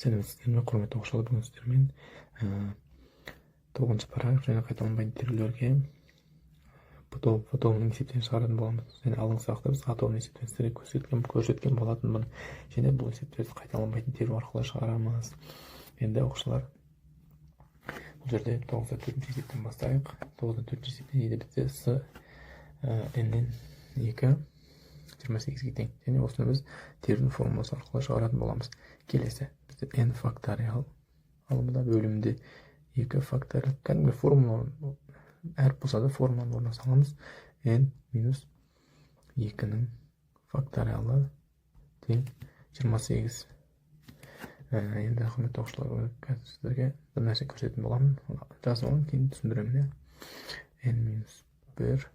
Сәлеметсіздер ме, құрметті оқушылар, бүгін сіздермен 9-шы параграф және қайталанбайтын терулерге потоғының есептен шығаратын боламыз. Және алдыңғы сабақта біз атомның есептен көрсеткен болатынмын. Және бұл есептерді қайталанбайтын теру арқылы шығарамыз. Енді оқушылар, бұл жерде 9-да 4-ші есептен бастайық. 9-да 4-ші есепте дейді бізде с n-нен 2 28-ге тең. Және осыны біз терудің формуласы арқылы шығаратын боламыз. Келесі бізде n факториал алымында бөлімде 2 факториал. Кәдімгі формула әріп болса да формуланы орнына саламыз. n минус 2-нің факториалы тең 28. Енді құрметті оқушылар, қазір сіздерге бір нәрсе көрсететін боламын. Жазып алып, кейін түсіндіремін. n минус 1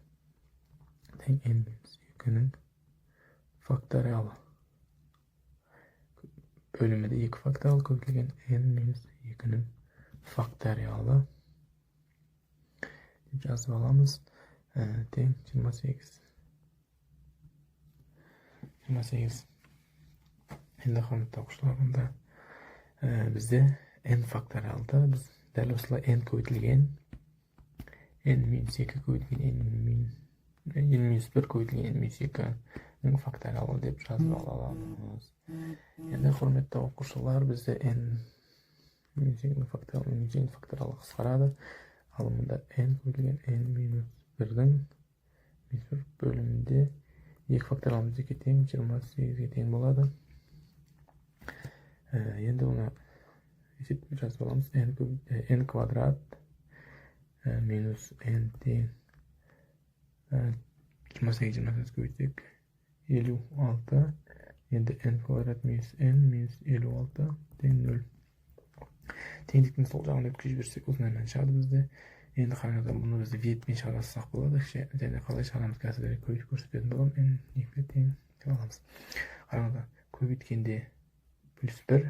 тең n минус 2-нің факториалы бөлімінде 2 факториал көбейтілген n минус 2-нің факториалы деп жазып аламыз. Тең 28. Енді құрметті оқушылар, мұнда бізде n факториалды біз дәл осылай n көбейтілген n минус 2 көбейтілген n минус 1 көбейтілген n минус 2-нің факториалы деп жазып аламыз. Енді құрметті оқушылар, бізде n минус 2-нің факториалы қысқарады. Алымында n көбейтілген n минус 1-дің бөлімінде 2 факториалымыз 2 тең 28-ге тең болады. Енді оны есептеп жазып аламыз. n квадрат минус n тең 28 көбейтсек 56. Енді n квадрат минус n минус 56 тең 0. Теңдіктің сол жағын өткізіп жіберсек осындай мән шығады бізде. Енді қараңыздар, бұны бізде ветпен шығарсақ болады. Және қалай шығарамыз, қазір көбейтіп көрсететін боламын. n 2 тең деп аламыз. Қараңыздар, көбейткенде плюс 1,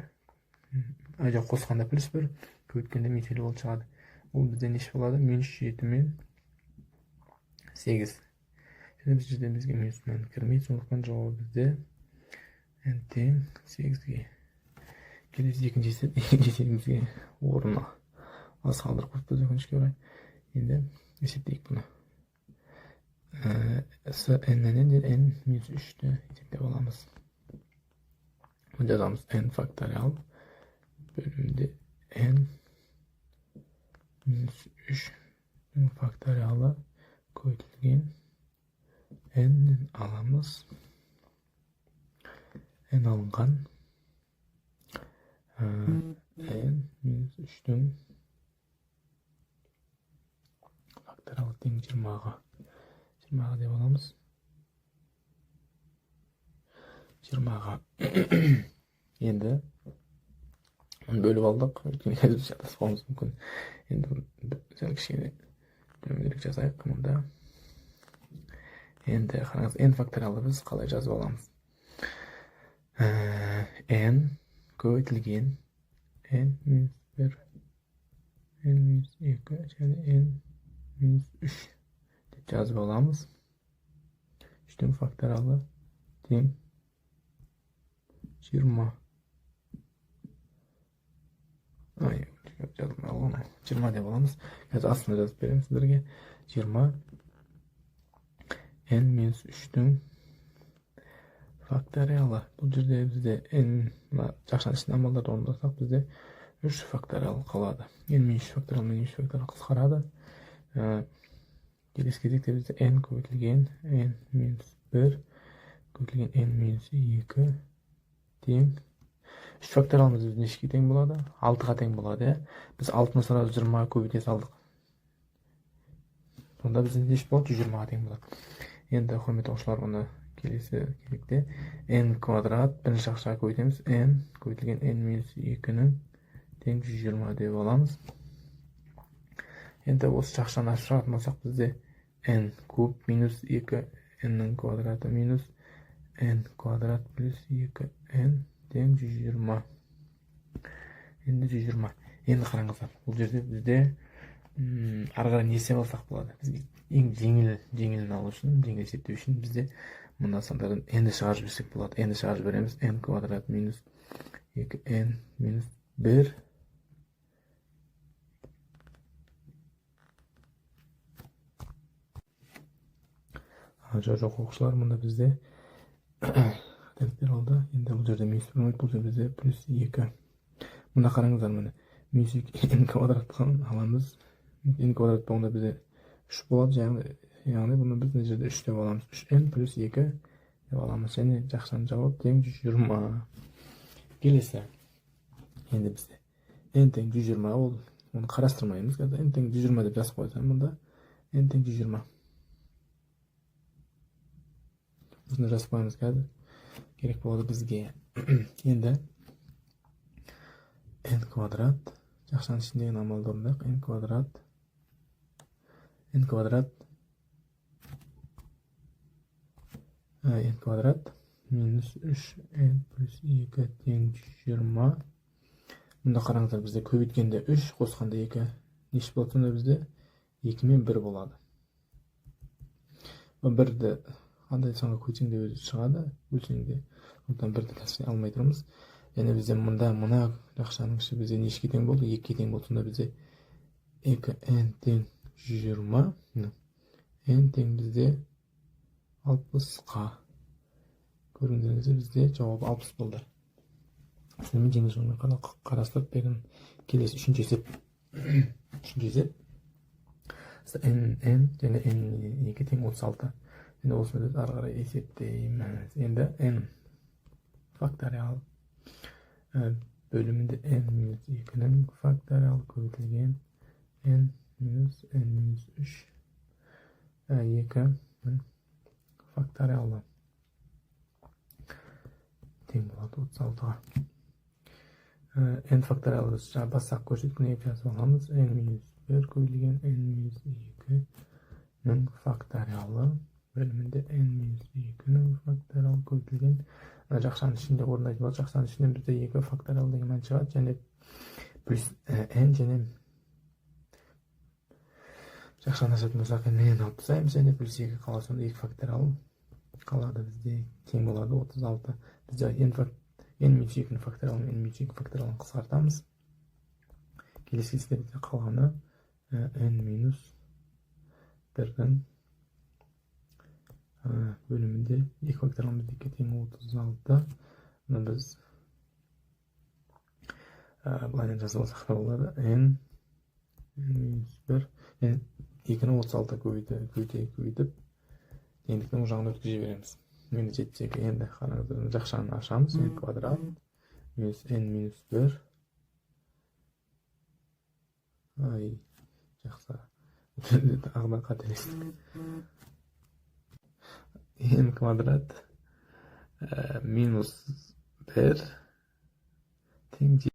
жоқ, қосқанда плюс 1, көбейткенде минус болып шығады. Бұл бізде неше болады? Минус 7 мен 8. Және біз жерден бізге минус мән кірмейді, сондықтан жауабы бізде n тең 8-ге. Келесі екінші есебімізге орнына аз қалдырып қойыппыз өкінішке орай. Енді есептейік бұны. С n-нен n минус 3-ті есептеп аламыз. Бұны жазамыз n факториал бөлімде n минус 3-дің факториалы көбейтілген n-нен аламыз. n алынған n минус 3-дің факториалы тең 20-ға деп аламыз. 20-ға. Енді оны бөліп алдық. Өйткені қазір жатасып қалуымыз мүмкін. Енді сәл кішкене бөлімдерек жазайық мұнда. Енді қараңыз, n факториалды біз қалай жазып аламыз? n көбейтілген n минус 1, n минус 2 және n минус 3 деп жазып аламыз. 3-дің факториалы тең 20. 20 деп аламыз. Қазір астына жазып беремін сіздерге. 20 n минус 3-дің факториалы. Бұл жерде бізде n жақшаның ішінде амалдарды орындасақ, бізде 3 факториал қалады. n минус 3 факториал мен 3 факториал қысқарады. Келесі кезекте бізде n көбейтілген n минус 1 көбейтілген n минус 2 тең 3 факториалымыз нешеге тең болады? 6-ға тең болады. Біз 6-ны сразу 20-ға көбейте салдық. Сонда бізде неше болады? 120-ға тең болады. Енді құрметті оқушылар, оны келесі кезекте n квадрат бірінші жақшаға көбейтеміз. n көбейтілген n минус 2-нің тең 120 деп аламыз. Енді осы жақшаны ашып шығатын болсақ, бізде n куб минус 2 n-нің квадраты минус n квадрат плюс 2n тең 120. Енді 120. Енді қараңыздар, бұл жерде бізде арғара не есе алсақ болады? Бізге ең жеңілін алу үшін, жеңіл есептеу үшін бізде мына сандардан n-ді шығарып жіберсек болады. n-ді шығарып жібереміз. n квадрат минус 2n minus 1 жоқ оқушылар, мұнда бізде алды. Енді бұл жерде минус 1 бұл жерде бізде плюс 2. Мұнда қараңыздар, міне минус 2 n квадратты аламыз. n квадрат болғанда бізде 3 болады, яғни бұны біз мына жерде 3 деп аламыз. 3n плюс 2 деп аламыз. Және жақшаның жауап тең 120. Келесі. Енді бізде n тең 120, оны қарастырмаймыз. n тең 120 деп жазып қойсам, мұнда n тең 120. Осыны жазып қоймыз қазір. Керек болады бізге. Енді n квадрат, жақшаның ішіндегі амалды орындайық. n квадрат минус 3n плюс 2 тең 120. Мұнда қараңыздар, бізде көбейткенде 3, қосқанда 2. Неше болады сонда бізде? 2 мен 1 болады. 1-ді қандай санға көйтсең де өзі шығады, бөлсең де. Сондықтан 1-ді тастай алмай тұрмыз. Және бізде мұнда мына жақшаның іші бізде нешеге тең болды? 2-ге тең болды. Сонда бізде 2n тең 120. n тең бізде 60-қа. Көріңіздеріңізде бізде жауап 60 болды. Сонымен жеңіл жолмен қарастырып берген келесі үшінші есеп. n және n2 тең 36. Енді осыны біз ары қарай есептейміз. Енді n факториал бөлімінде n минус 2-ның факториалы көбейтілген n минус 3 2-ның факториалы тең болады 36-ға. n факториалы бассақ көрсеткенге жазып аламыз. n минус 1 көбейтілген n минус 2-ның факториалы бөлімінде n минус 2-ның факториалы көбейтілген. Жақшаның ішінде орындайтын болады. Жақшаның ішінен бізде 2 факториал деген мән шығады. Және плюс n және жақшаны ашатын болсақ n алып тастаймыз. Және плюс 2 қалады. Сонда 2 факториал қалады бізде. Тең болады 36. Бізде n минус 2-ның факториалын, n минус 2 факториалын қысқартамыз. Келесі кезде бізде қалғаны n минус 1-дің бөлімінде 2 факториалымыз 2 тең 36. Мұны біз бұлайдан жазып алсақ та болады. n минус 1 2-ні 36 көбейтіп теңдіктің жағына өткізе береміз. Енді 72. Енді қараңыздар, жақшаны ашамыз. n квадрат минус n минус 1. Жақсы. Ағынан қателестік. n квадрат минус 1 тең